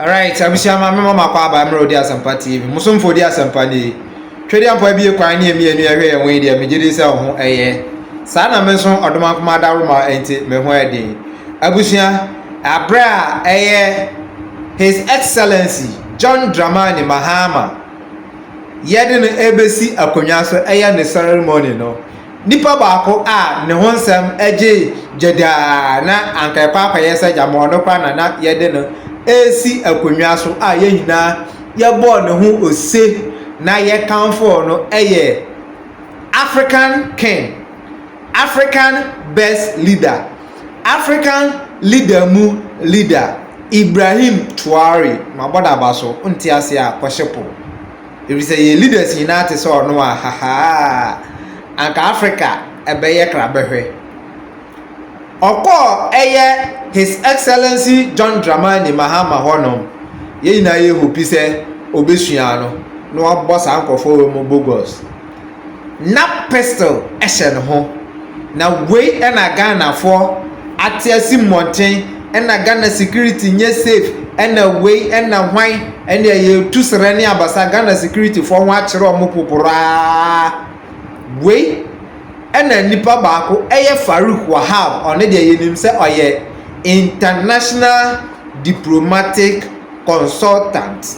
Alright, abishama mama kwa ba mro dia Asampa TV. Musumfo dia Asampa ni. Twedi ampa bi kwan ne emi enu ehwe enwe dia megidi se ho eye. Sa na me so odoma kuma daruma enti me ho edin. Abusua abra eye His Excellency John Dramani Mahama. Yede no ebesi akonwa so eye ne ceremony no. Nipa baako a ne ho nsem eje jeda na anka papa yesa jamo no kwa na yede no esi akonwa so a ye nyina ye bo ne ho ose na ye kanfo no eye African King, African Best Leader, African Leader mu leader Ibrahim Tore maboda baso unti ase a kwashepo ebise ye leaders nyina te so no a haha anka Africa ebeye krabehwe oko eye His Excellency John Dramani Mahama honom ye nyina ye hopi se obesua no aboss ankofo mo bogus na pistol ehye ho na we na Ghana for atiasi mountain na Ghana security nye safe na we na hwan na ye tu serene abasa Ghana security for ho akere o mo popora we na nipa baako eye Farouk Wahab one de ye nim se oye international diplomatic consultant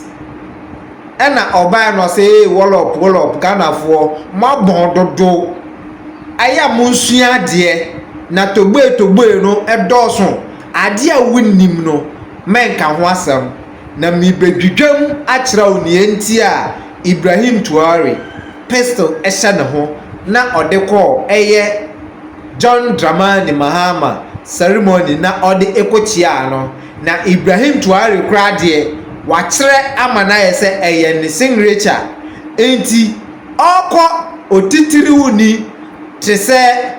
ena oba no say wall up Ghana for mabon dodo aya monsua de na togbe no edoso ade a wonnim no menka ho asem na mi bedwidwam akira oni enti a Ibrahim Tore pistol ehye ne ho na odeko eye John Dramani Mahama ceremony na ode ekochia no na Ibrahim Tore kra de wachire amana yese eye ne signature enti okọ otitiri wuni te se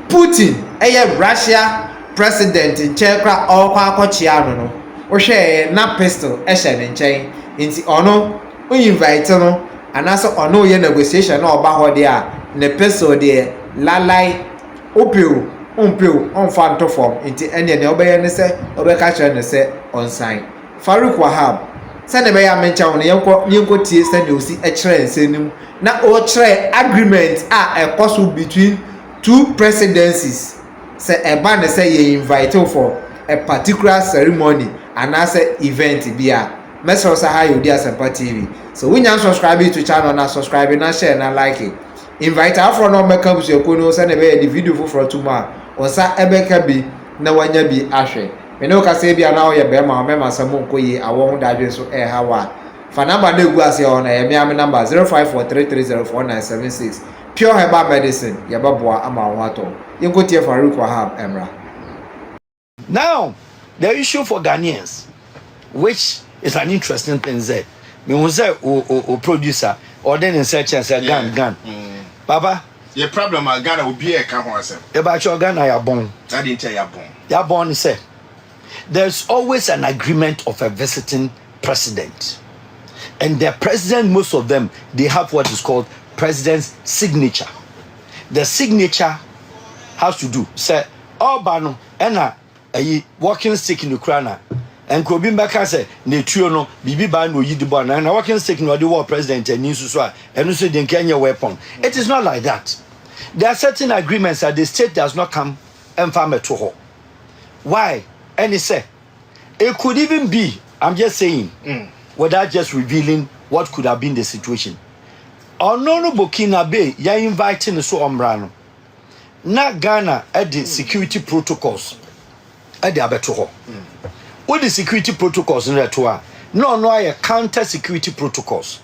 Putin eye Russia president nchekra okọ akochia no ohwe na pistol ehye ne nchen enti ono o invite no anaso ono ye negotiation na oba ho de a ne pistol de lalai opeu onfa ntofom enti ene ne obeye ne se obeka kire ne se on sign Farouk Wahab send be ya mencha won yenko tie send osi e kire nsenim na o kire agreement a ekoso between two presidencies say e ba ne say ye invite for a particular ceremony and as event bia message say hi odi Asampa TV so when you subscribe to channel na subscribe na share na like it invite afro no make up so ko no send be the video for tuma onsa ebeka bi na wanya bi ahwe me no ka say bia na o ye be ma me masamo nkoyi awo ho dadwe so e hawa fa number na egu ase on e me am number 0543304976 pure herbal medicine ye baboa ama ho ato yenko tie Farouk Wahab emra. Now the issue for Ghanaians, which is an interesting thing, there me won say o producer or then in search and say gan baba your problem at Ghana will be a can ho asem e ba cho Ghana ya bon that didn't tell ya bon say there's always an agreement of a visiting president, and the president, most of them, they have what is called president's signature. The signature has to do say Obano ena a walking stick in Ukraine and Kobimba can say netuo no bibi ba no yidi bo na walking stick no the war president and news so and so the Kenya weapon. It is not like that. There are certain agreements that the state does not come and farm to ho. Why? And he said it could even be, I'm just saying, without just revealing what could have been the situation. Onono Burkina Bay, ya inviting so ombrano. Na Ghana at the security protocols at the abetoho. What the security protocols in that no a counter security protocols.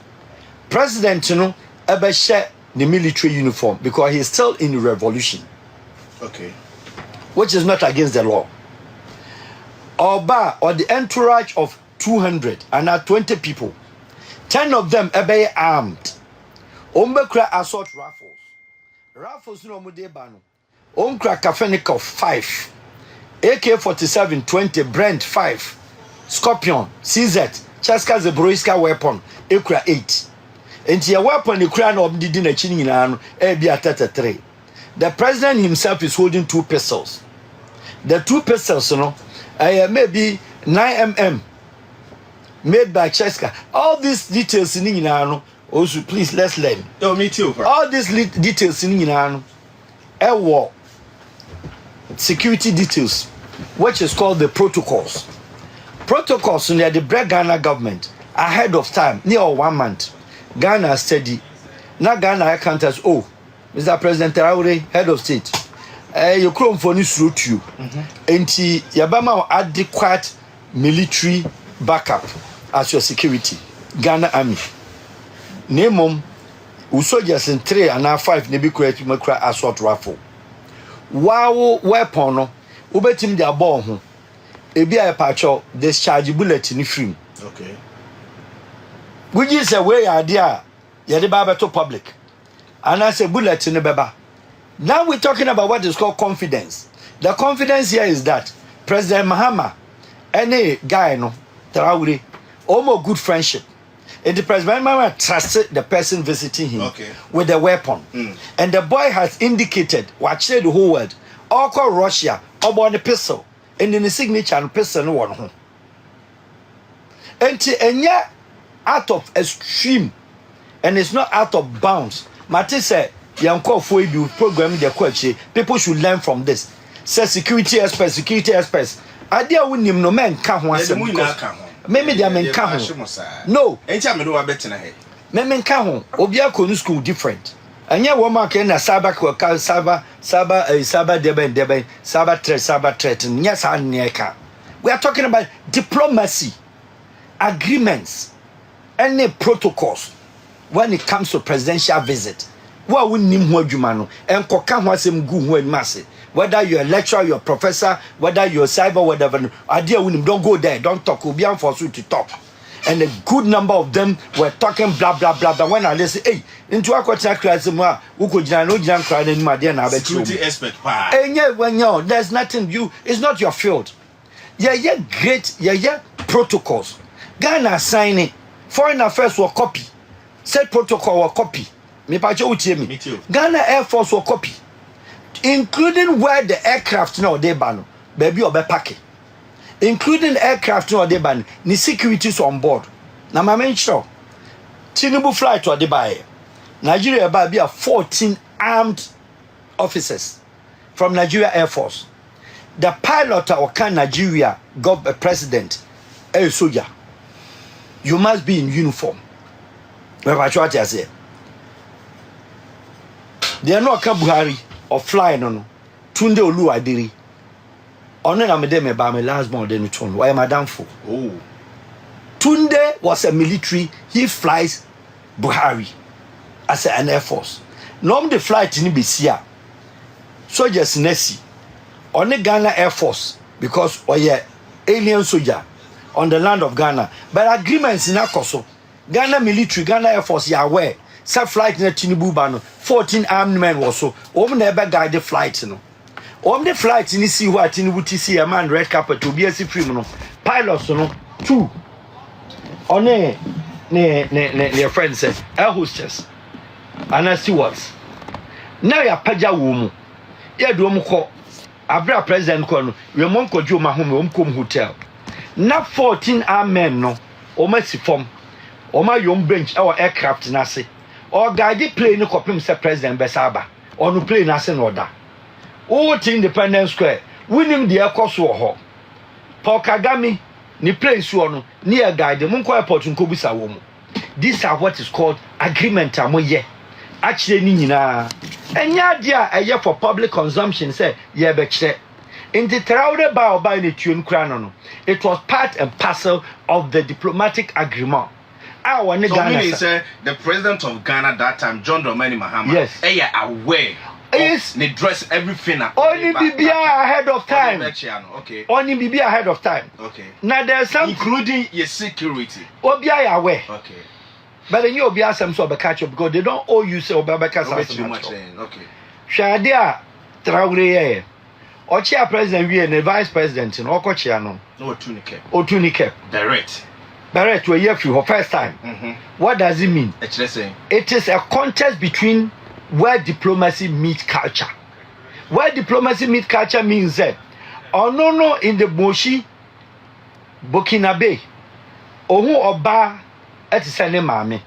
President ebe share the military uniform because he is still in the revolution. Okay. Which is not against the law. Or the entourage of 200 and 20 people, 10 of them are armed. Ombekra assault rifles no mude bano. Onkra Kafenikov 5, AK-47 20, Brent 5, Scorpion, CZ, Chaska Zebroiska weapon, Ekra 8. And your weapon Ekra no didn't a chinning an AB 33. The president himself is holding 2 pistols. The 2 pistols, maybe 9mm made by Cheska. All these details in Inano. Also, please let's learn. Yo, me too. All these details in Inano. War security details, which is called the protocols. Protocols near the Brek Ghana government ahead of time, near 1 month. Ghana steady. Now Ghana account as Mr. President Traore, head of state. You come for this route you. Enti Yabama adequate military backup as your security. Ghana Army. Name soldiers in 3 and 5 nebi create makra assault rifle. Wow weapon no ubetim dia ball ho. Ebi a pacho discharge bullet in frame. Okay. Which is a way idea ya de baba to public. And I say bullet in the baba. Now we're talking about what is called confidence. The confidence here is that President Mahama, any guy no Traore, almost good friendship. And the President Mahama trusted the person visiting him with a weapon. And the boy has indicated, watch the whole world, all call Russia, about the pistol, and in the signature and pistol no one home. And yet, out of extreme, and it's not out of bounds. Mate said, Yanko for you program the question, people should learn from this. Say security experts. Idea we him no man can't want maybe they are men can't. No. Anytime I do a better than Men can't. Obia Konu school different. And yet, one mark in a Saba, Deben, Saba threat, and yes, and Neka. We are talking about diplomacy, agreements, any protocols when it comes to presidential visit. What we name what you mano and Kokan was him good when massive. Whether you're a lecturer, you're a professor, whether you're a cyber, whatever, idea when don't go there, don't talk, will be unforced to talk. And a good number of them were talking blah blah blah. But when I listen, hey, into a question, who could no jam cry in my dear security expert. And yeah, when you there's nothing it's not your field. Yeah, great, protocols. Ghana signing, foreign affairs will copy, said protocol will copy. Me too. Ghana Air Force will copy. Including where the aircraft now they ban, baby or packing. Including aircraft now they ban, the securities on board. Now my main show. Tinubu flight or they buy. Nigeria by 14 armed officers from Nigeria Air Force. The pilot or can Nigeria got a president, a soldier. You must be in uniform. What I say. They are not Buhari or flying on Tunde Olu Adiri. Only na me ba me last born then turn. Why am I down for? Oh. Tunde was a military, he flies Buhari as an Air Force. Norm the flight in Bisia. Soldiers Nessie. Only Ghana Air Force because alien soldier on the land of Ghana. But agreements in Akoso. Ghana military, Ghana Air Force, you are aware. Some flight in Tinubu bano 14 armed men or so. Never guide the flight, you know. The flight in see what Tinubu see a man red carpet to be a free pilots, you know. 2. On their friends say air hostess. And I see what. Now ya paja woman. Ya do call. Abra president kono. We monko jo Mahama hotel. Now 14 armed men no. Omasi form. Oma yom bench our aircraft na se. Or guide plane no kopim se president besaba. Or no plane na se no da. O ti Independence Square. Winim the aircourse wo ho. Paul Kagame ni plane so no near guide munko airport nko busa wo mu. These are what is called agreement amoye. Actually ni nyina. Enya dia eye for public consumption say ye be kire. In the Traore ba oba ni tune kra no. It was part and parcel of the diplomatic agreement. So meaning say the president of Ghana that time, John Dramani Mahama, yes, aware. Yes, they dress everything. Only be ahead of time. Okay. Only be ahead of time. Okay. Now there's some including your security. Obi aware. Okay. But then you obi some sort of catch up because they don't owe you say Obabeka too much. Okay. Shadia Traore Ochia president we and the vice president in Okochia no. No Otunike. Otunike. Direct to a year for first time. What does it mean? It is a contest between where diplomacy meets culture. Where diplomacy meets culture means that no in the Moshi, Burkina Bay, ohu oba etisane maame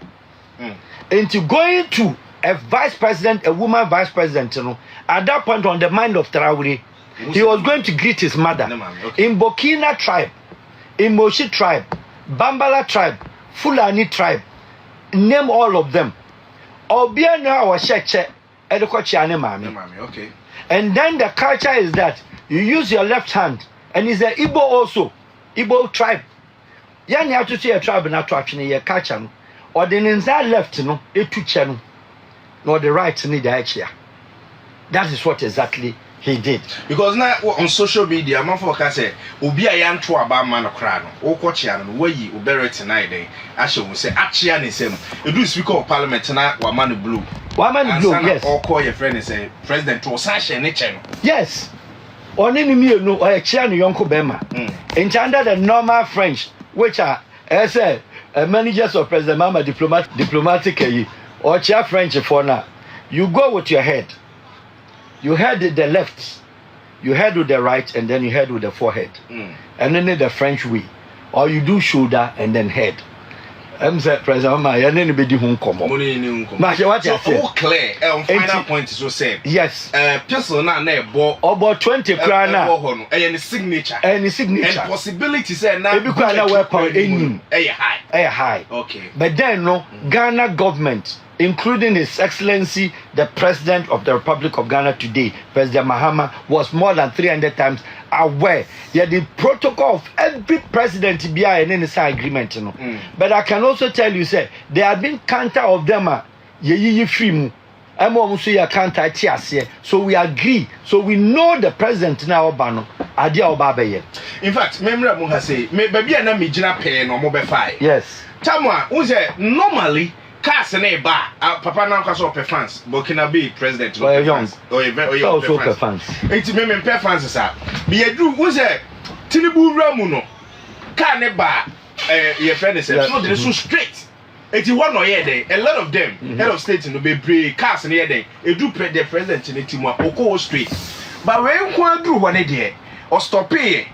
into going to a vice president, a woman vice president, you know, at that point on the mind of Traore, he was going to greet his mother. In Burkina tribe, in Moshi tribe, Bambala tribe, Fulani tribe, name all of them. Obiana was cheche, okay. And then the culture is that you use your left hand, and it's the Igbo also, Igbo tribe. Yani have to see a tribe and attraction in your culture, or the inside left, you know, a two channel. Nor the right need actually. That is what exactly he did. Because now on social media, man for say, "Obi a yan to about man okra no, o kochia no, we yi obere tonight dey." Ashe we say, "Achia ne sem." You do speaker of parliament na wa man blue. Wa man blue, yes. Or call your friend and say, "President to Sasha ne che no." Yes. Oni ni mi no, o chia no yonko bema. In under the normal French, which are as managers of President Mahama diplomatic or chair French for now, you go with your head. You head with the left, you head with the right, and then you head with the forehead. And then the French way. Or you do shoulder and then head. I'm saying, President Mahama, and then you be home come. What you say? So clear. Final point is so said. Yes. Person na bo about 20 krana. And signature. And signature. And possibility say na. Maybe krana weapon high. Okay. But then no, Ghana government, including His Excellency, the President of the Republic of Ghana today, President Mahama, was more than 300 times aware. Yeah, the protocol of every president to be in any agreement, you know. But I can also tell you, say, there have been counter of them, free. So we agree. So we know the president now, Obano. In fact, remember Munga say, maybe I me jina pay no mobile fire. Yes. Tamwa, normally. Cast and a bar, Papa now cast up fans, Burkina be president or young or a fans. It's me and fans, sir. Be a do was a Tinibu Ramuno. Can a bar, your friend is so straight. 81 or a day, a lot of them, head of state in the be cast and a day, a do the president in the team or go straight. But when one do one idea or stop pay,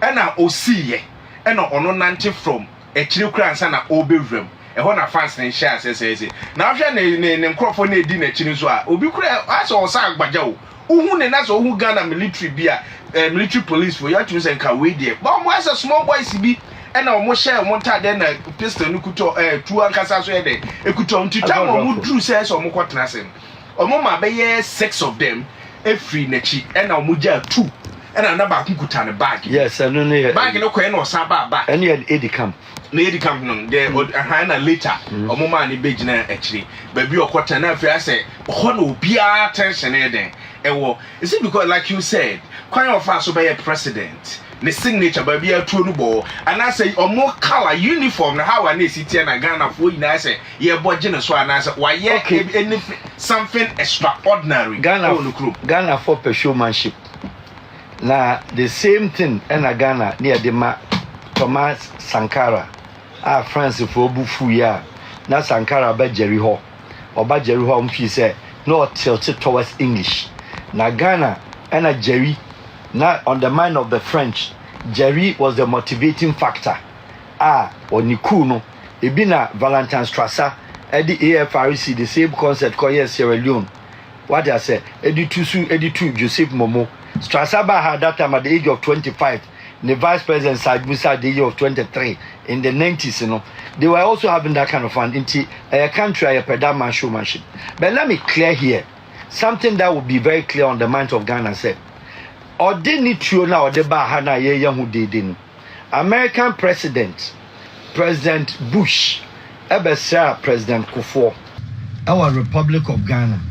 and now see and on 90 from a children and an old room. A honor fans and shares says it. Now, I'm Crawford dinner chinizwa. Obi kura aso osa agbaja o. Uhu ne na so who Ghana military bia military police for you to say can we there. But mo as a small boy sibi and na mo share mo ta den na pistol no kuto two ankasa so dey. E kuto ntita mo dru say so mo kwatena sem. Omo ma be 6 of them e free nachi and na mo ja 2. And another kuta ne bag. Yes, and no bag no ko e no sa ba. And you had Eddie Camp. Lady camp no there hana later omoma ni be gina actually baby okota na afia say ho na obia tension e den ewo is it because like you said kwan of us so be president the signature baby atu no bo and I say omo color uniform na how na city na Ghana for ina say ye budget so and say why anything something extraordinary Ghana for showmanship na the same thing in Ghana near the Thomas Sankara France for bufu ya na Sankara ba Jerry ho oba Jerry ho mfi say no tilted towards English na Ghana and a Jerry na on the mind of the French Jerry was the motivating factor oniku no ebi na Valentine Strasser at the AFRC the same concept called Sierra Leone what I say Editu Joseph Momo Strasser had that time at the age of 25. The vice president Sabusa the year of 23 in the 90s, you know, they were also having that kind of fun into a country a pedama showmanship. But let me clear here something that will be very clear on the mind of Ghana said. Or they need to now the bahana ye who did American President Bush Ebesa President Kufuor our Republic of Ghana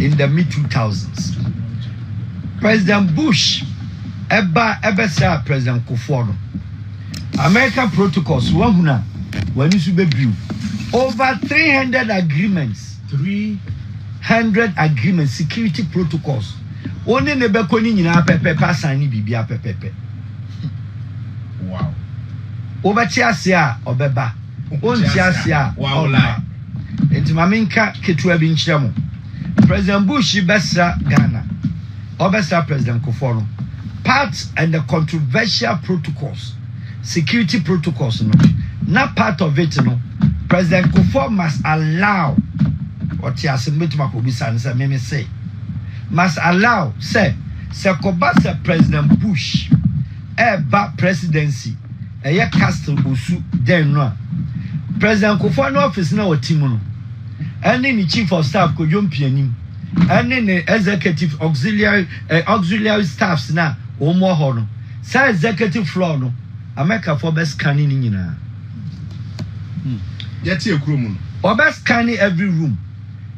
in the mid 2000s. President Bush Ebesa President Kufuor American protocols wahuna when you be over 300 agreements 300 agreements security protocols only nebe koni nyina pepe pasani bibia pepe wow over chiasia obeba on chiasia wow lie entimaminka ketua bi nchiramo President Bush Besa Ghana Obesa President Kufuor part and the controversial protocols security protocols no Not part of it, no. President Kufuor must allow, what he has made to say, must allow, say Kobasa President Bush, back presidency, a year castle usu, then no. President Kufuor no office now team, and then the chief of staff could jump in, and then the executive auxiliary staffs now, or more honor. Say executive floor no, America for best scanning in Yet your room. Or best scanning every room.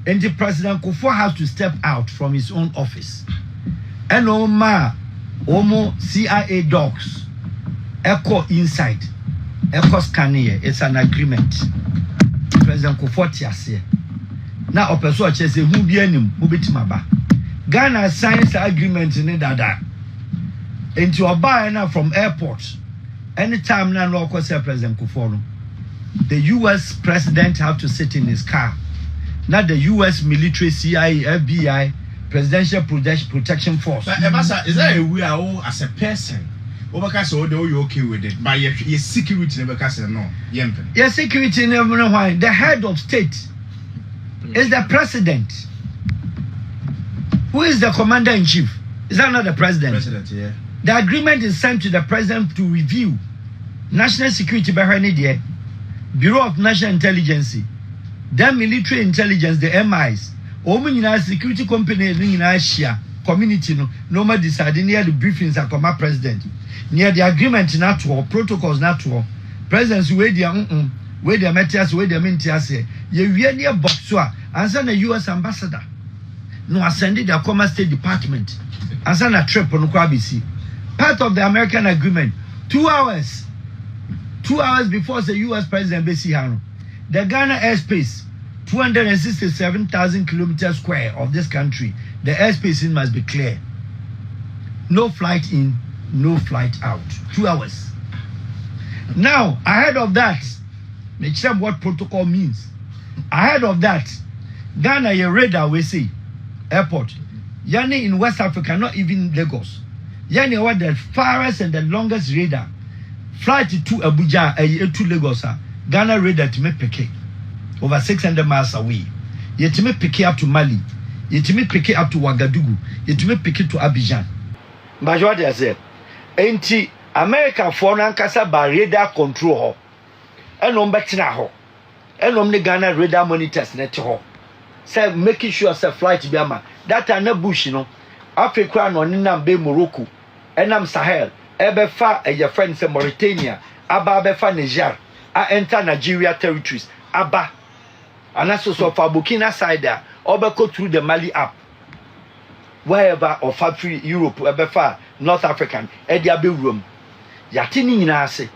And the President Kufuor has to step out from his own office. And Omo CIA dogs echo inside. Echo scanning. It's an agreement. President Kufuor tiase. Now opeso chese who be enim who be timaba. Ghana signs agreement in that. Into a buy now from airport. Anytime now no say President Kufuor. The US president have to sit in his car. Not the US military, CIA, FBI, Presidential Protection Force. But Ebasa, is that a way as a person? Overcast or you okay with it? By your security never cast no. Your security never know why. The head of state is the president. Who is the commander in chief? Is that not the president? President, yeah. The agreement is sent to the president to review. National security behind it, Bureau of National Intelligence, then military intelligence, the MIs, Omunina security company in Asia, community no more deciding near the briefings that come up president. Near the agreement natural, protocols natural, presidents where the materials, where the mentias say, you near Boxua, and send a US ambassador. No, ascended the Commerce State Department, and send a trip on Kwabisi. Part of the American agreement, 2 hours. 2 hours before the US President Besihano, the Ghana airspace, 267,000 kilometers square of this country, the airspace in must be clear. No flight in, no flight out. 2 hours. Now, ahead of that, make sure what protocol means. Ahead of that, Ghana, your radar, we say, airport. Yani in West Africa, not even Lagos. Yani what the farthest and the longest radar. Flight to Abuja, to Lagos, Ghana radar to make Peke, over 600 miles away. Yet to make Peke up to Mali, yet to make Peke up to Ouagadougou, yet to make Peke to Abidjan. But what I said, ain't America for Nankasa by radar control, and on Betina ho, and on the Ghana radar monitors net ho. Say making sure say flight to Biama. That are no bush, you know. Africa on Ninam Bay Morocco, and I'm Sahel. Ebefa a your friend say Mauritania, Aba Befa Niger, I enter Nigeria territories, Aba, and also so for Burkina side there, Obeko through the Mali app, wherever or factory Europe, Ebefa, North African, Ediabe room, Yatini Nase.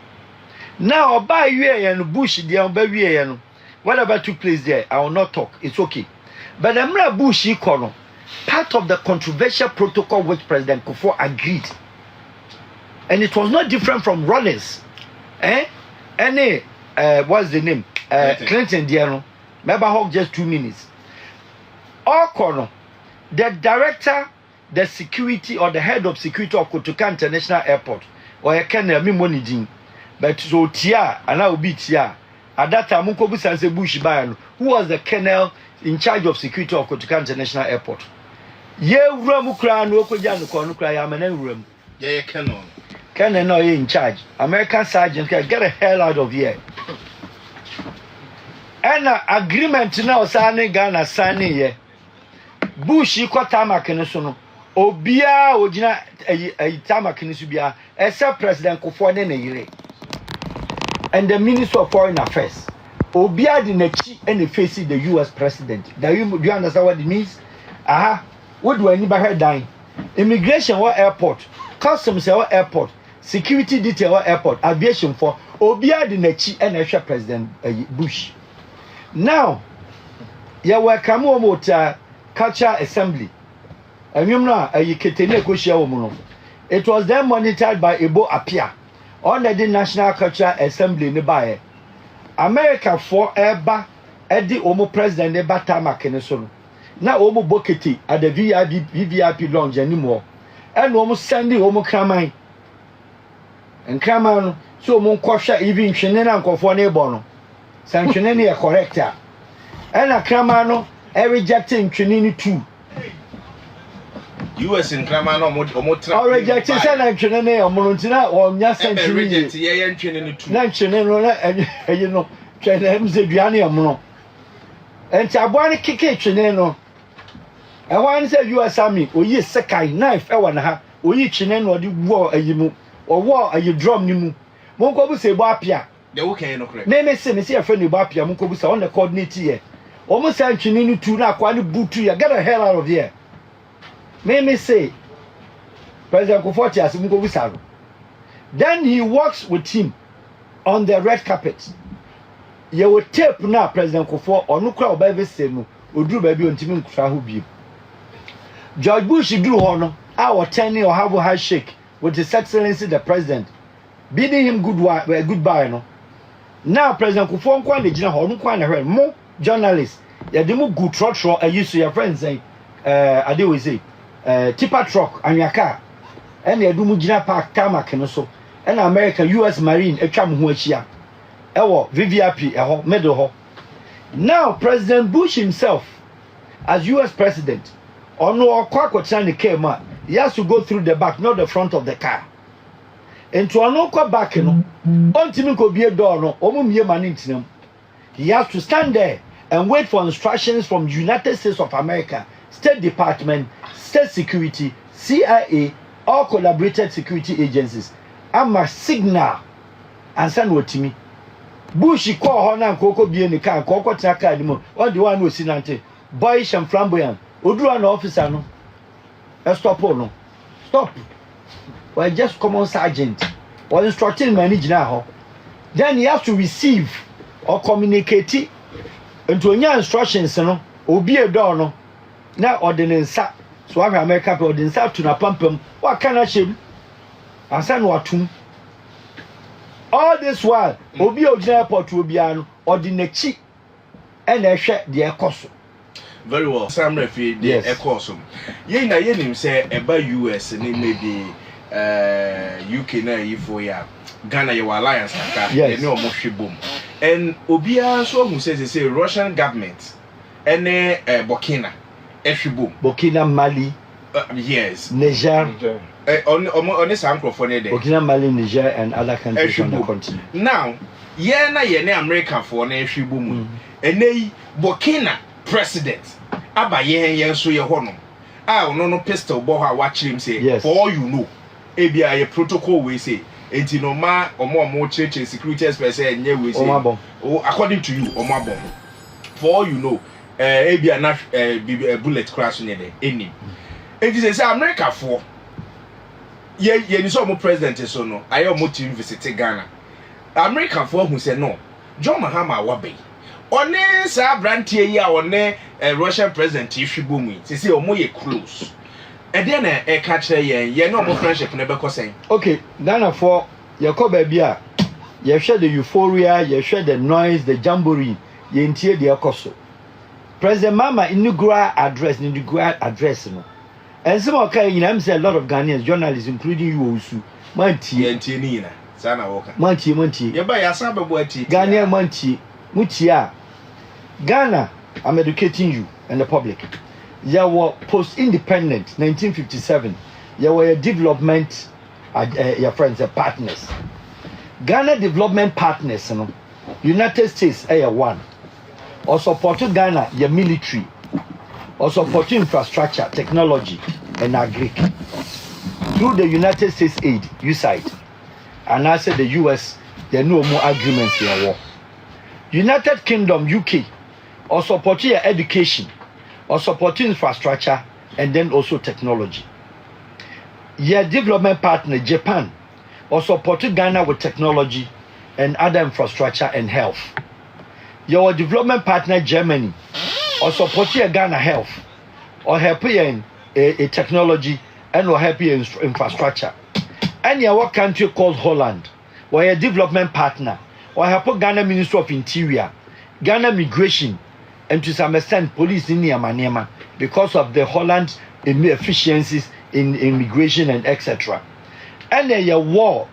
Now by you and Bush, the whatever took place there, I will not talk, it's okay. But the Mra Bush econo, part of the controversial protocol which President Kufuor agreed. And it was not different from Rollins. What's the name? Clinton Diano. Remember how just 2 minutes. All corner. The director, the security or the head of security of Kotoka International Airport, or a Kenner Mimonidin. But so Tia, and I will be Tia. At that time, Mukobu Sanse Bush Bayan, who was the colonel in charge of security of Kotoka International Airport. Ye Ramukra, no Kojan, Konukra, Yaman room. Yeah, canon. Can know in charge. American sergeant can get the hell out of here. And agreement now signing Ghana signing here. Bush iko tamakene so no. Obia ogina tamakene so bia except President Kufuor ne yire. And the Minister of Foreign Affairs. Obia di nechi and face the US president. Do you understand what it means? Aha. What do I need by her dying? Immigration or airport, customs or airport. Security detail airport, aviation for Obia di Nechi and Asia President Bush. Now, ya welcome to Culture Assembly. And you know, it was then monitored by Ebo Apia under the National Culture Assembly nearby. America for Eba Eddie Omo President Eba Tama Keneson. Now Omo Boketi at the VVIP lounge anymore. And almost sending Omo Kramai. And Kraman, so mon kwahwe even twene na nkofo na ebo no san twene ne correct a ena krama no rejecting twene ni too US in krama no mo tra rejecting say na twene ne omo ntina o nya sentry reject ye twene ni too na twene no na eyi no twene mze duane omo no enti aboa ne keke twene no wan say US army oyi sekai knife e na ha oyi twene no de wo ayi mu owo ayi drum ni mu monko bu se bo apia the weekend no correct me say a friend bo apia monko bu se on the coordinate here omo say twene ni tu na kwa ni butu ya get the hell out of here me say President Kufoti as monko bu sa. Then he walks with him on the red carpet. Ye will tape na President Kufo onu kra oba say mu oduru ba bi ontimi nkura ho bi. George Bush do hono our turning or have a handshake with His Excellency the President, bidding him goodbye. No, now President Kufuor nkwa na gina ho nkwa na hwe mo journalists ya dem good trotro used to your friends say ade we say tipper truck anwaka and ya dum gina park tarmac no so and American US Marine atwa mo ho achia ewo VVIP eho middle ho. Now President Bush himself as US President ono okwa ne car, he has to go through the back, not the front of the car. Into ono kwa back no, ontimi ko bie door no, omo mie manintinem. He has to stand there and wait for instructions from United States of America, State Department, State Security, CIA, all collaborated security agencies. Ama signal and send wotimi. Bush call ho na nkoko bie ni car, nkoko tina car ni mo. On the one who sinante, boyish and flamboyant. Oduru na officer no. Stop no. Stop. Well, just common sergeant. Or instructing manager now. Then he has to receive or communicate into any instructions no. Obi a door no. Now ordinance. So I America ordinance to na pampam. What can I shame? And send what to? All this while, Obi Ojina Airport will be an ordinary and I share the cost. Very well. Sam Refi the Ecosum. Ye na ye nim say eba US ni maybe UK na ifo ya Ghana ye alliance naka ye ne omo hwebom. And obia so hu say Russian government ene Burkina ehwebom. Burkina, Mali. Yes. Niger. On some microphone there. Burkina, Mali, Niger and other countries on the continent. Now, ye na ye ne America for na ehwebom. Ene Burkina president aba yen so ye hono no pistol bo ha wa chim say for all you know e bia ye protocol we say enti no ma omo church security experts say nye we say according to you omo for all you know e bia na bullet crash ne dey eni enti say America for ye ni so omo president so no aye omo team visit Ghana America for who say no John Mahama wabe one sa brantie yi a one Russian president ihwebomu sisi omo ye close e dey na e ka kire ye no omo friendship na be kosen. Okay, Ghana for ye ko ba bia ye hwe the euphoria, ye hwe the noise, the jamboree, ye ntie de ekoso. President Mahama inaugural address no and some okay you know say a lot of Ghanaians journalists including you also mantie ni na sana woka mantie ye ba ya san bebo ati Ghanaian mantie mutia Ghana, I'm educating you and the public. There were post-independent 1957. There were development, your friends, partners. Ghana development partners, United States, one. Or supported Ghana, your military. Or supporting infrastructure, technology, and agri. Through the United States aid, USAID. And I said the US, there are no more agreements here. War. United Kingdom, UK, or supporting your education, or supporting infrastructure, and then also technology. Your development partner, Japan, or supporting Ghana with technology and other infrastructure and health. Your development partner, Germany, or supporting Ghana health, or helping in a technology and or helping in infrastructure. And your country called Holland, or your development partner, or help Ghana Ministry of Interior, Ghana Migration, and to some extent police in Niamanema because of the Holland efficiencies in immigration and etc. And then your war,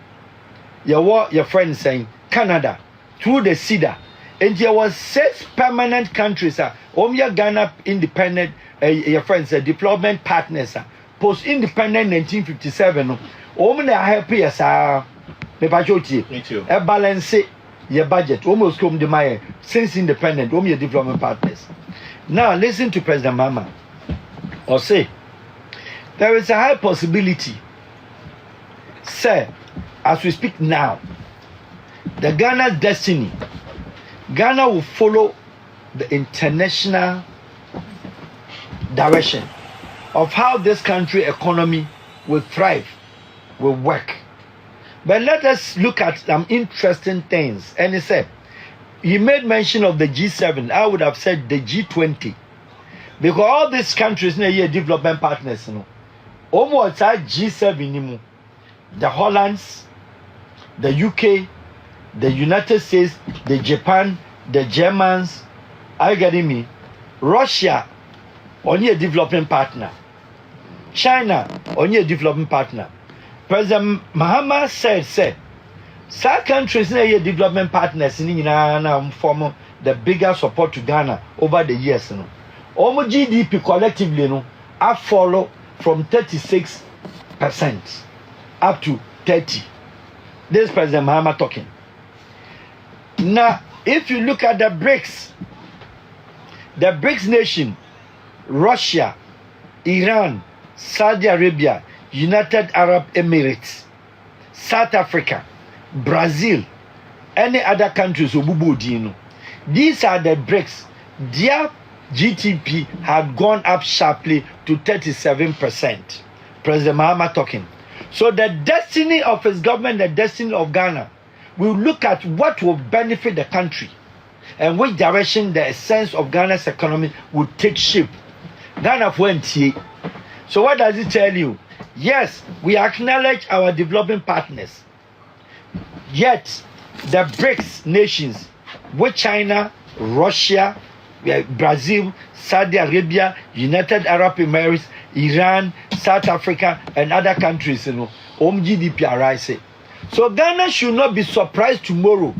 your friend saying Canada through the CEDA. And there was 6 permanent countries, Ghana independent, your friends, development partners, post-independent 1957. Omen are happy as me too. A balance your budget, almost come to my since independent, your development partners. Now listen to President Mahama. Or say, there is a high possibility, sir, as we speak now, the Ghana's destiny, Ghana will follow the international direction of how this country economy will thrive, will work. But let us look at some interesting things. And he said, he made mention of the G7. I would have said the G20. Because all these countries now here development partners, almost at G7, the Hollands, the UK, the United States, the Japan, the Germans, are you getting me? Russia, only a development partner. China, only a development partner. President Mahama said, some countries now here development partners in form the bigger support to Ghana over the years. Almost GDP collectively have followed from 36% up to 30%. This is President Mahama talking. Now, if you look at the BRICS nation, Russia, Iran, Saudi Arabia, United Arab Emirates, South Africa, Brazil, any other countries, these are the BRICS. Their GDP had gone up sharply to 37%. President Mahama talking. So the destiny of his government, the destiny of Ghana, will look at what will benefit the country and which direction the essence of Ghana's economy will take shape. Ghana went here. So what does it tell you? Yes, we acknowledge our developing partners. Yet, the BRICS nations, with China, Russia, Brazil, Saudi Arabia, United Arab Emirates, Iran, South Africa, and other countries, GDP are rising. So Ghana should not be surprised tomorrow.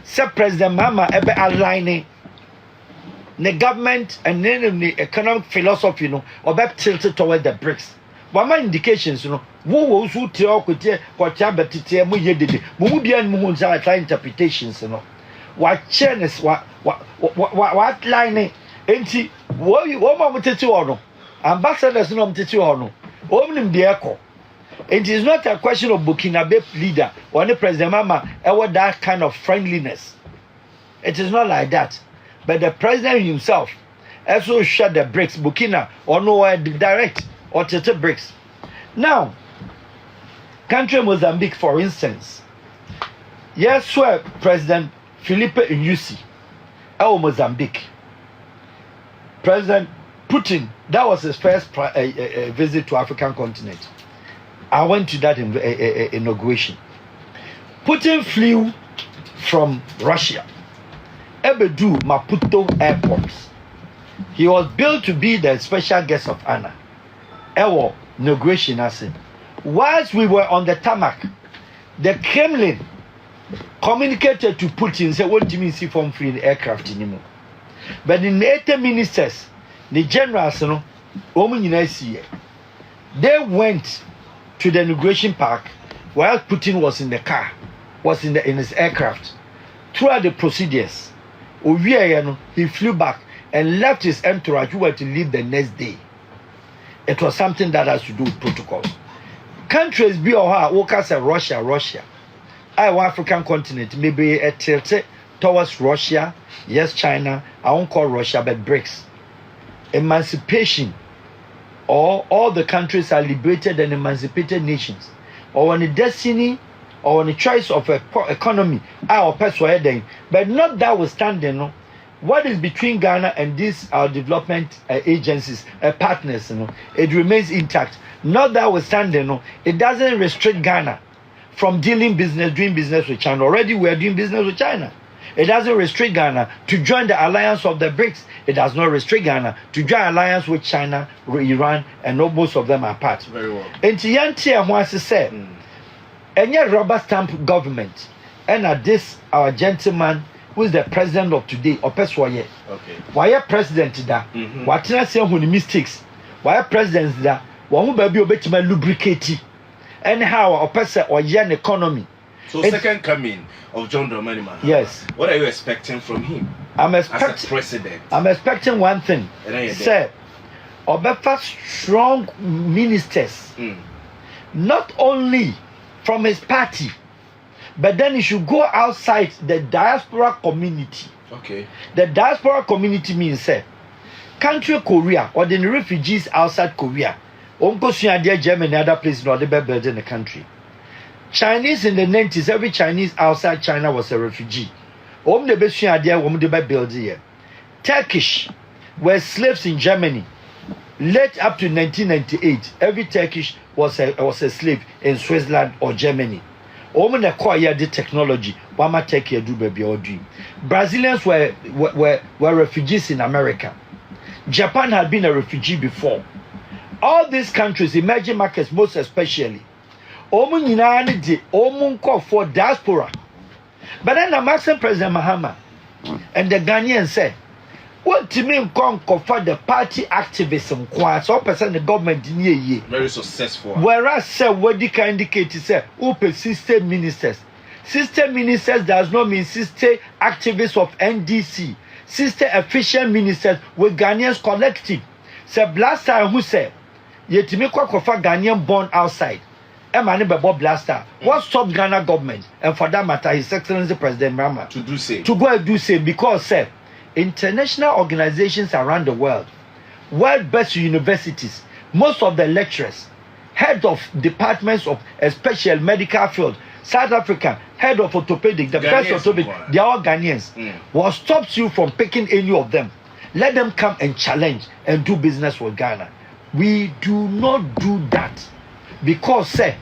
Say President Mahama ebe aligning the government and then the economic philosophy, or tilted toward the BRICS. One more indications, wo so tell kwete kwacha betete mu yedede. Mu bia mu hu try interpretations, What channels what line enti wo ma mutete ono. Ambassadors no mutete ono. Omnim de eko. It is not a question of Burkinabe leader or the President Mahama or that kind of friendliness. It is not like that. But the president himself also shut the BRICS, Burkina, or nowhere direct or to BRICS. Now, country Mozambique, for instance, yes, sir, President Filipe Nyusi, our Mozambique. President Putin, that was his first visit to African continent. I went to that inauguration. Putin flew from Russia, Ebedu Maputo Airport. He was billed to be the special guest of honor. Our inauguration, I said. Whilst we were on the tarmac, the Kremlin communicated to Putin, said, what do you mean see from free the aircraft anymore? But the NATO ministers, the generals, they went to the inauguration park while Putin was in the car, was in his aircraft. Throughout the procedures, he flew back and left his entourage who were to leave the next day. It was something that has to do with protocols. Countries be or her, say Russia. Our African continent may be a tilt towards Russia. Yes, China. I won't call Russia, but BRICS. Emancipation. Or all the countries are liberated and emancipated nations, or on the destiny or on the choice of a economy, our persuading, but not that withstanding, what is between Ghana and these our development agencies, partners, it remains intact. Not that withstanding, it doesn't restrict Ghana from doing business with China. Already we are doing business with China. It doesn't restrict Ghana to join the alliance of the BRICS. It does not restrict Ghana to join alliance with China, Iran, and most of them are part. Very well. And Tiantia wants to say, Any rubber stamp government. And at this, our gentleman, who is the president of today, Opeswaye. Okay. Why president da? What can I say on the mistakes? Why president da? One baby obey my lubricate. Anyhow, Opesa or yen economy. So second coming of John Dramani Mahama. Yes. What are you expecting from him? As a president. I'm expecting one thing. Sir, Obefa strong ministers. Not only from his party, but then he should go outside the diaspora community. Okay. The diaspora community means, say, country Korea or the refugees outside Korea. Germany, other places, or they build in the country. Chinese in the 90s, every Chinese outside China was a refugee. Turkish were slaves in Germany. Late up to 1998, every Turkish was a slave in Switzerland or Germany. Women acquired the technology. Wama take your do baby or dream. Brazilians were refugees in America. Japan had been a refugee before. All these countries, emerging markets most especially, call for diaspora. But then I'm asking President Mahama and the Ghanaians say, what do you mean call for the party activism? So percent the government very successful. Whereas say what they can indicate say open system ministers. System ministers does not mean system activists of NDC. System efficient ministers with Ghanaians collective. Say Blaster who say yetimi kwa Ghanaian born outside. Emmanuel Bebo Blaster. What stopped Ghana government and for that matter His Excellency President Mahama to do same. To go and do same because say international organizations around the world, world-best universities, most of the lecturers, head of departments of especially medical field, South Africa, head of orthopedic, the best orthopedic, they are all Ghanaians. What stops you from picking any of them? Let them come and challenge and do business with Ghana. We do not do that because say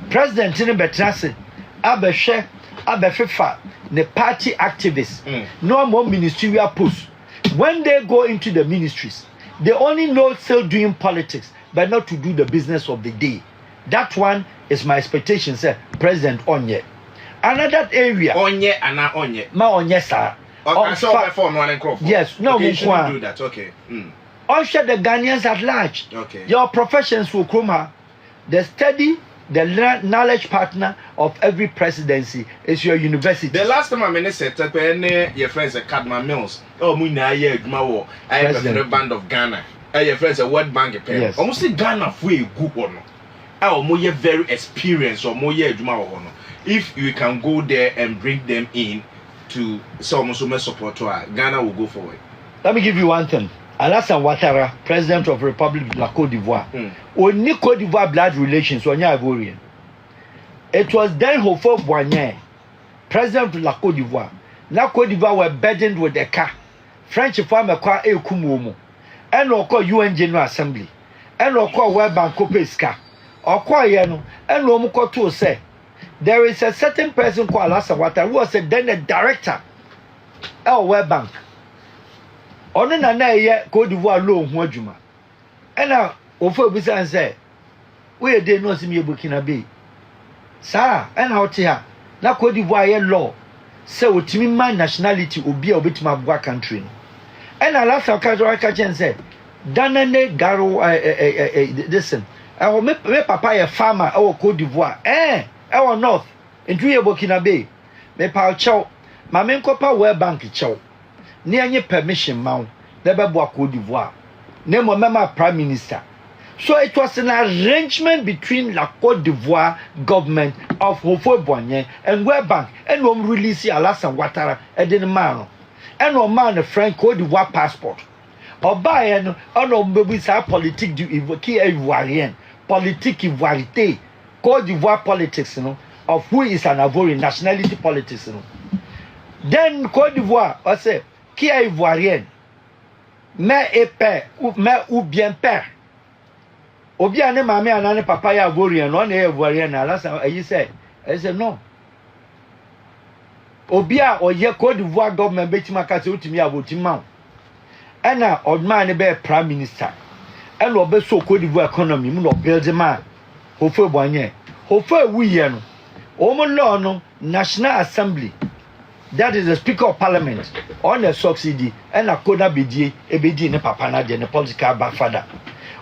President Tinubu Abeshe Abefifa the party activists, no more ministerial posts. When they go into the ministries, they only know still doing politics, but not to do the business of the day. That one is my expectation, sir. President Onye. Another area. Onye and Onye. Ma Onye, sir. Yes, no, okay, you shouldn't do that. Okay. Usher the Ghanaians at large. Okay. Your professions will come. The study. The knowledge partner of every presidency is your university. The last time I said that your friends at Cadman Mills, oh, Muna, I have a band of Ghana. Your friends at World Bank. Yes. Almost Ghana for a good one. Our more very experienced or more if you can go there and bring them in to some support to Ghana will go forward. Let me give you one thing. Alassane Ouattara, President of Republic of la Côte d'Ivoire, only Côte d'Ivoire blood relations on Ivorian. It was then Hofo Boigny, President of la Côte d'Ivoire. Now Côte d'Ivoire were burdened with a car. French farmer kwa e kumuomo. And oko UN General Assembly. And oko World Bank Copeska. Oko yeno. And omuko to say there is a certain person called Alassane Ouattara who was then a director at World Bank. Ono na na ye Côte d'Ivoire lo ho adwuma ena ofo bisa say we dey no sim ye Burkina Faso sa ena wote ha na Côte d'Ivoire ye law say otimi man nationality obi a obetima abua country no ena last Ouattara ka chen say danane garo listen me papa ye farmer e wo Côte d'Ivoire e wo north ntu ye Burkina Faso me pa chew ma me nkopa World Bank chew ni anye permission maw never bo Côte d'Ivoire name of member prime minister. So it was an arrangement between la Côte d'Ivoire government of Hofo Boigny and World Bank and we release Alassane Ouattara and then man and no man a French Côte d'Ivoire passport or buy and on baby sa politique du ivoirien politique ivoirité Côte d'Ivoire politics, you know, of who is an Ivorian nationality politics, you know. Then Côte d'Ivoire I say qui est ivoirienne mère et père ou bien père obi ane mame anane papa ya Ivorian no na Ivorian na Alassane I say no obi a oye Côte d'Ivoire government betima ka se utimi abotima ena odman ne be prime minister ena obe so Côte d'Ivoire economy mu no build man Hofo Boigny Hofo wuye no Omo law no National Assembly, that is the Speaker of Parliament, on the subsidy, and a coda bidi, a bidi ne papa na de ne political backfather.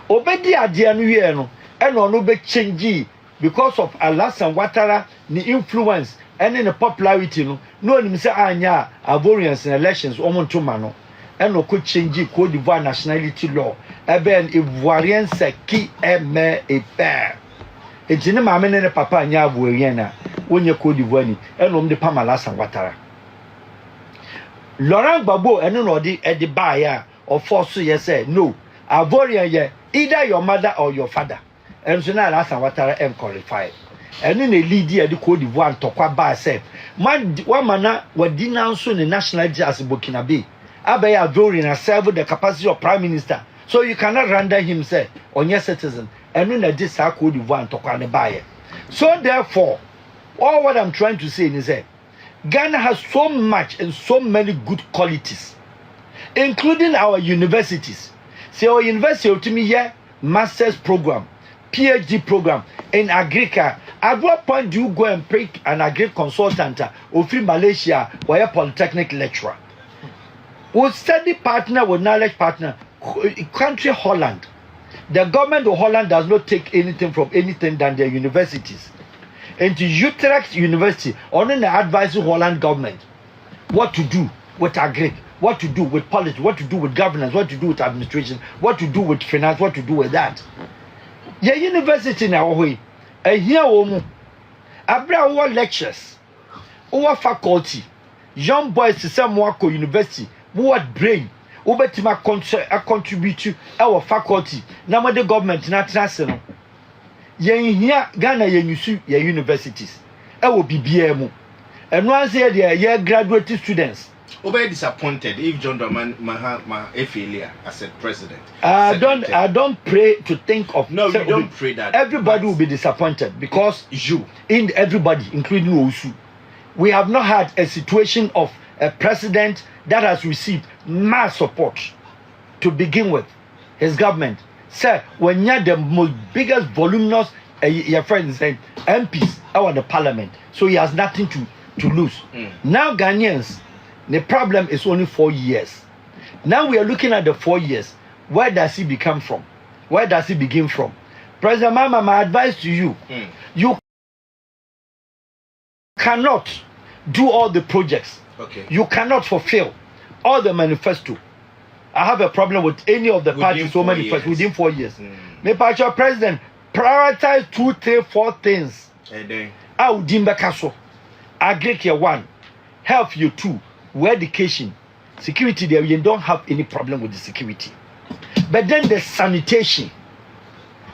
Obedi ade anu ye no, and ono be change because of Alasan Ouattara ni influence and in the popularity no nim say anya Ivorians in elections omo ntoma no, and no could change Cote d'Ivoire nationality law. Eben Ivoirian se ki eme e père. Enti ne maame ne papa anya Ivorian na wonye Cote d'Ivoire ni, and om de pama Alasan Ouattara. Laurent Gbagbo eno no di e ba ya or force ye say no Ivorian ye either your mother or your father. And so now Alasan Ouattara am qualified. And in a lead here the Cote d'Ivoire to kwa ba say man one mana wadi na so the national jazz Burkina Faso. Abaya Ivorian has served the capacity of prime minister. So you cannot render him say on your citizen. And in this Cote d'Ivoire to kwa ne ba. So therefore, all what I'm trying to say is that Ghana has so much and so many good qualities, including our universities. See, our university ultimately here, master's program, PhD program in agriculture. At what point do you go and pick an agri consultant or free Malaysia or a polytechnic lecturer? We study partner with knowledge partner, country Holland. The government of Holland does not take anything from anything than their universities. And to Utrecht University, only the advising Holland government what to do with agri, what to do with politics, what to do with governance, what to do with administration, what to do with finance, what to do with that. Your university now way, and here our lectures, our faculty, young boys to some work university, what brain, over to my contribute to our faculty, now the government national. Yen here Ghana yen use your universities. I will be BMO. And once here they graduate students. Very disappointed if John Dramani Mahama a failure as a president. I don't pray to think of no, you don't pray that. Everybody will be disappointed because everybody, including Osu, we have not had a situation of a president that has received mass support to begin with his government. Sir, when you're the most biggest voluminous your friends saying MPs out of the parliament, so he has nothing to lose. Now Ghanaians, the problem is only 4 years. Now we are looking at the 4 years. Where does he become from? Where does he begin from? President Mahama, my advice to you, you cannot do all the projects. Okay. You cannot fulfill all the manifesto. I have a problem with any of the parties so many first within 4 years. Mr. President, prioritize 2, 3, 4 things. Audimba agriculture 1, health you 2, education, security there you don't have any problem with the security. But then the sanitation.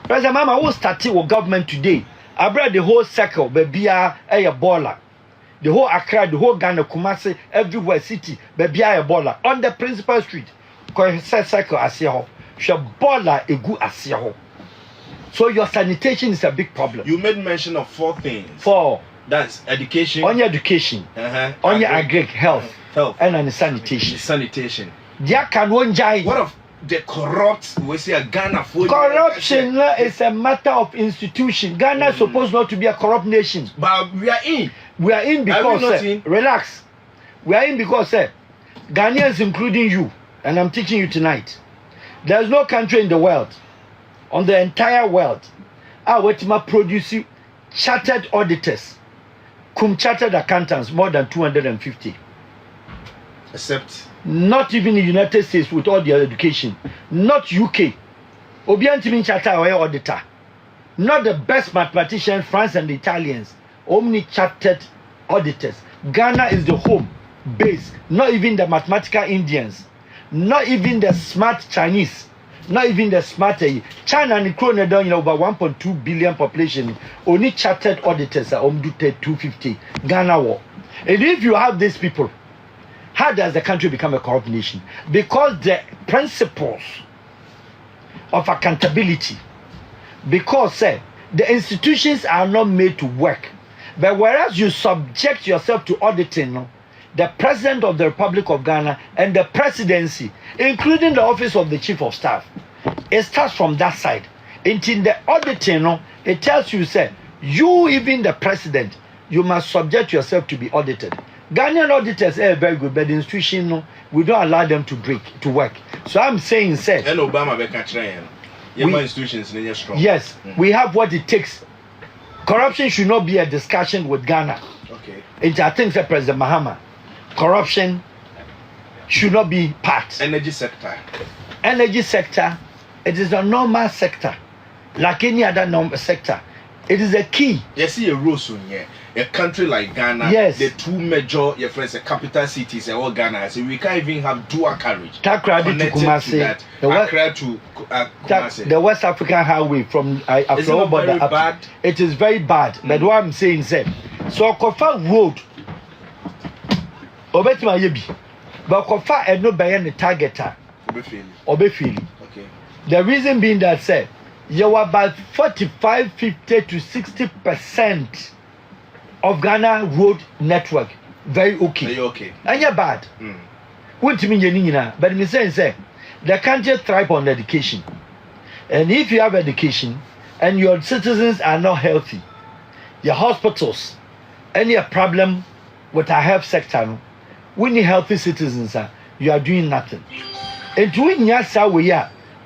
President Mama who started with government today. I brought the whole circle, baby a baller. The whole Accra, the whole Ghana, Kumasi, everywhere city, baby a baller on the principal street. Cycle asiaho, shabola egu asiaho. So your sanitation is a big problem. You made mention of 4 things. 4. That's education. On your education. On your agri health. And on the sanitation. Sanitation. There can one jai. What of the corrupt? We say a Ghana for corruption is a matter of institution. Ghana is supposed not to be a corrupt nation. But we are in. We are in because relax. We are in because Ghanaians, including you. And I'm teaching you tonight. There's no country in the world, on the entire world, which produce chartered auditors, chartered accountants, more than 250. Except? Not even the United States with all their education. Not UK. Obiantimin chartered auditor. Not the best mathematicians, France and the Italians. Only chartered auditors. Ghana is the home base. Not even the mathematical Indians. Not even the smart Chinese, not even the smart China and Krona down over 1.2 billion population. Only chartered auditors are 250. Ghana war. And if you have these people, how does the country become a corrupt nation? Because the principles of accountability, because the institutions are not made to work. But whereas you subject yourself to auditing, the President of the Republic of Ghana and the presidency, including the office of the Chief of Staff, it starts from that side. Until the auditing, it tells you, you even the president, you must subject yourself to be audited. Ghanaian auditors are very good, but the institution, no, we don't allow them to work. So I'm saying, sir. And Obama institutions in strong. Yes, we have what it takes. Corruption should not be a discussion with Ghana. Okay. I think that President Mahama, corruption should not be part. Energy sector. Energy sector, it is a normal sector, like any other normal sector. It is a key. You see a role soon, yeah. A country like Ghana, yes, the two major, your friends, the capital cities, all Ghana. So we can't even have dual carriage. Takrady to Kumasi, the West African Highway from Afro border up. Bad? It is very bad. But what I'm saying is, so Kofa Road, Obetima Yebi, but Kofa and no by any targeter, Obefili. Okay. The reason being that, say, you are about 45, 50 to 60% of Ghana road network very okay. Very okay. And you're bad. What do you mean? But me say the country thrive on education, and if you have education and your citizens are not healthy, your hospitals, any problem with our health sector, we need healthy citizens. You are doing nothing. And to win yes,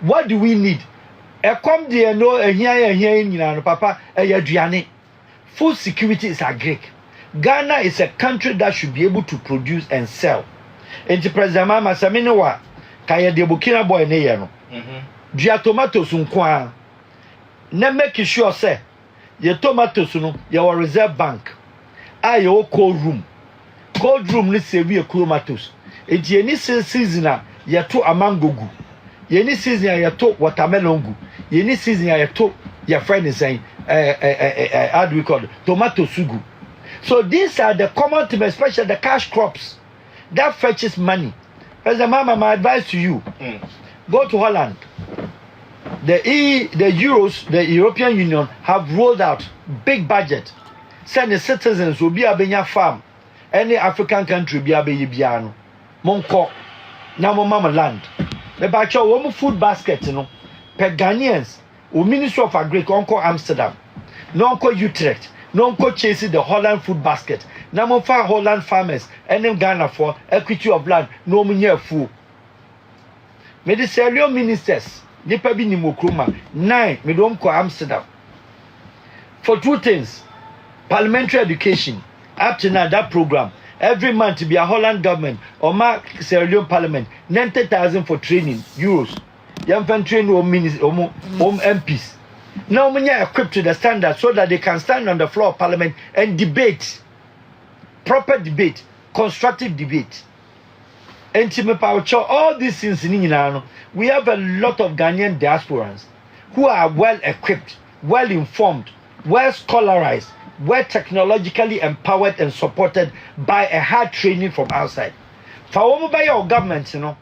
what do we need? A come there no here papa a food security is a Greek. Ghana is a country that should be able to produce and sell. And the President Mahama Samino wa kaya de Burkina boy ne ye no. Dia tomatoes nkwa. Na make sure say your tomatoes no your reserve bank. Your cold room. Cold room ni save your tomatoes. And ye ni season ya to amangogu. Ye ni season ya to watermelon gu. Ye ni season ya to your friend is saying how do we call it? Tomato sugu. So these are the common things, especially the cash crops that fetches money. As a mama, my advice to you: go to Holland. The Euros, the European Union have rolled out big budget. Send the citizens will be a benya farm. Any African country be a biano. Monko, now mama land. The bacho woman food basket, you know, per Ghanaians. O Minister of Agric, Uncle Amsterdam, no Uncle Utrecht, no Uncle chasing the Holland food basket. Now for Holland farmers and them Ghana for equity of land, no money food. Medicerial ministers, Nipa bi ni Mokroma, 9, me don't call Amsterdam. For 2 things, parliamentary education, up to now that program, every month to be a Holland government or Sierra Leone parliament, 90,000 for training, euros. Young train MPs. Now many are equipped to the standard so that they can stand on the floor of parliament and debate. Proper debate, constructive debate. And all these things in Inano, we have a lot of Ghanaian diasporans who are well equipped, well informed, well scholarized, well technologically empowered and supported by a hard training from outside. For by your government, you know.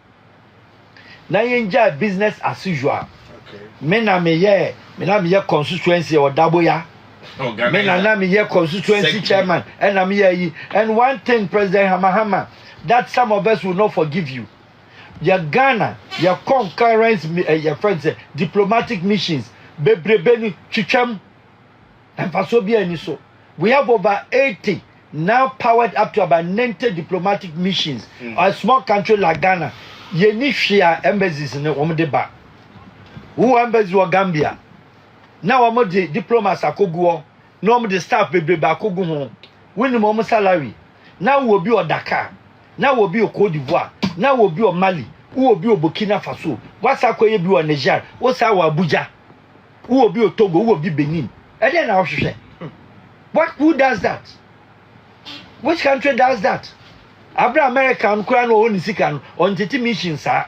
Now you enjoy business as usual. Okay. Me na me ye constituency or Daboya. Me na me ye constituency chairman. And na me ye. And one thing, President Mahama, that some of us will not forgive you. Your Ghana, your concurrence, your friends, diplomatic missions, bebrebeni chicham, and fasobia and so. We have over 80 now powered up to about 90 diplomatic missions. A small country like Ghana. Yenishia embassies in the Omdeba. Who embassy wa Gambia? Now I'm the diplomats akoguo. No the staff baby bakogu home. When the moment salary. Now will be on Dakar. Now will be on Cote d'Ivoire. Now will be on Mali. Who will be on Burkina Faso? What's our be on Niger? What's our Abuja? Who will be on Togo? Who will be Benin? And then I'll say, who does that? Which country does that? Abra American Crown or Nisikan on TT mission, sir.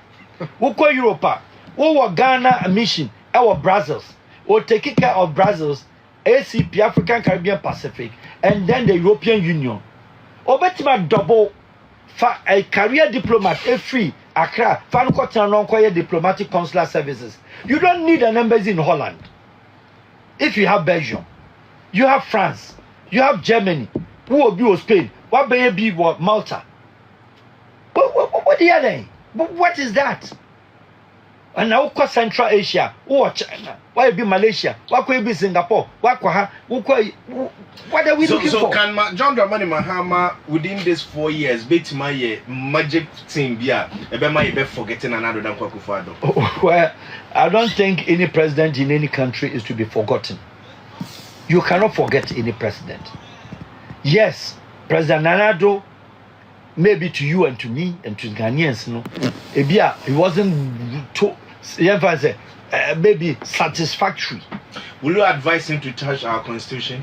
Who call Europa? Who Ghana mission? Our Brazils. Or taking care of Brazils, ACP, African Caribbean Pacific, and then the European Union. Or better double for a career diplomat, a free Accra, Fancotan diplomatic consular services. You don't need an embassy in Holland. If you have Belgium, you have France, you have Germany, who will be Spain, what may be Malta. What the other? What is that? And now Central Asia, or China, why be Malaysia, why could be Singapore, what are we looking so for? Can John Dramani Mahama within these 4 years beat my magic team beer, a forgetting another than Kwakufado? Well, I don't think any president in any country is to be forgotten. You cannot forget any president. Yes, President Nanado, maybe to you and to me and to Ghanaians, no, he wasn't maybe satisfactory. Will you advise him to touch our constitution?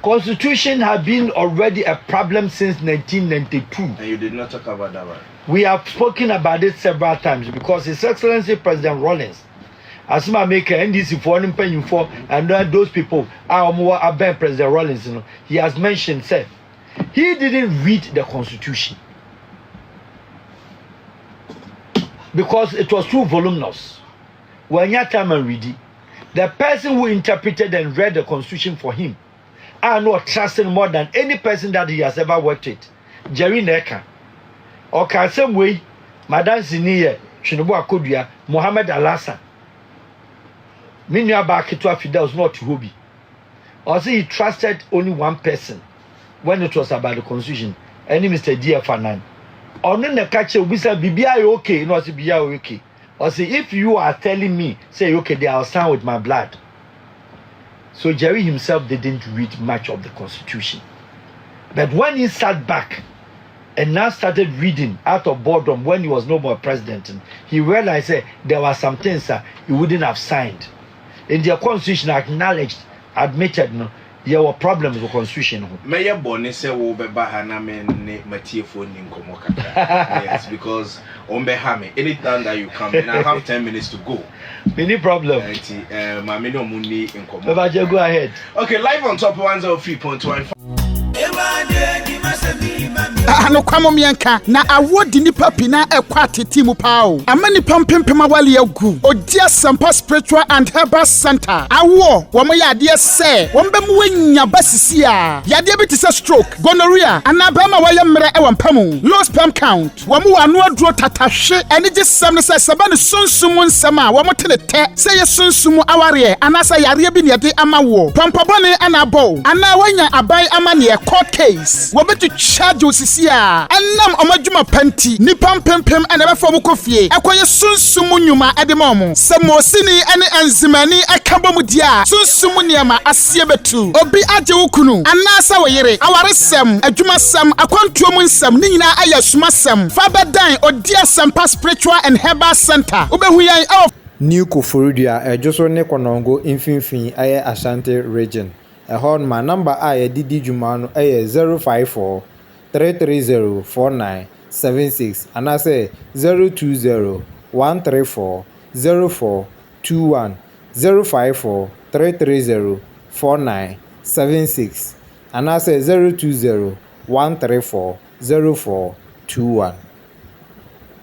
Constitution has been already a problem since 1992. And you did not talk about that one. We have spoken about it several times because His Excellency President Rawlings, Asuma Maker, NDC for and those people are President Rawlings, you know, he has mentioned, said, he didn't read the Constitution because it was too voluminous. When you time and read it, the person who interpreted and read the Constitution for him are not trusting more than any person that he has ever worked with. Jerry Neka, or same way, Madame Siniye, Shinobu Akodia, Mohammed Alassane. Minya Bakitwa Fidel was not Hubi. Also, he trusted only one person when it was about the Constitution, any Mr. DFanan. Or then the catcher will say, BBI okay, not BBI okay. Or say, if you are telling me, say, okay, they are stand with my blood. So Jerry himself didn't read much of the Constitution. But when he sat back and now started reading out of boredom when he was no more president, he realized there were some things that he wouldn't have signed. In the Constitution acknowledged, admitted, no, there were problems with the Constitution. Mayor Bonnie said, "Wo be bahana me Matthew phone in Komokata." Yes, because on Behame, anytime that you come, and I have 10 minutes to go. Any problem? Mamino Mundi in Komokata. Go ahead. Okay, live on top 103.15. Ano kwamo mienka na awodi nipa pina ekwate timu pao amani pampempema wale agu odia sampa spiritual and herbal center awo womo yade se wombe mu wanya basisi a yade bi tise stroke gonorrhea anabama wale mre e wampamu low sperm count womo wanu aduro tatahwe eni gisem ne se sabane sunsumu nsema womo tenete se ye sunsumu aware anasa yare bi ne yade amawo pampabone anabo ana wanya abai amane court case wobetu charge osisi a anam omadwuma panti ni pampempem ana be fo mukofie ekoye sunsumu nyuma edemom samosini ene enzimani akabom dia sunsumu niama asie betu obi age wukunu anasa woyere awaresem adwumasem akwantuom nsem ni nyina ayasumasem fabedan odia sampa spiritual and herbal center obehu yan of New Koforidua ejoso ne konongo infinfin aye Ashanti region ehon ma number aye didi dwuma no aye 054 330 4976 and I say 020 134 0421 054 330 4976 and I say 020 134 0421.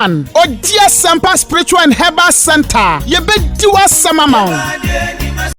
Odia Sampa Spiritual and Herbal Center. Ye be diwa samamount.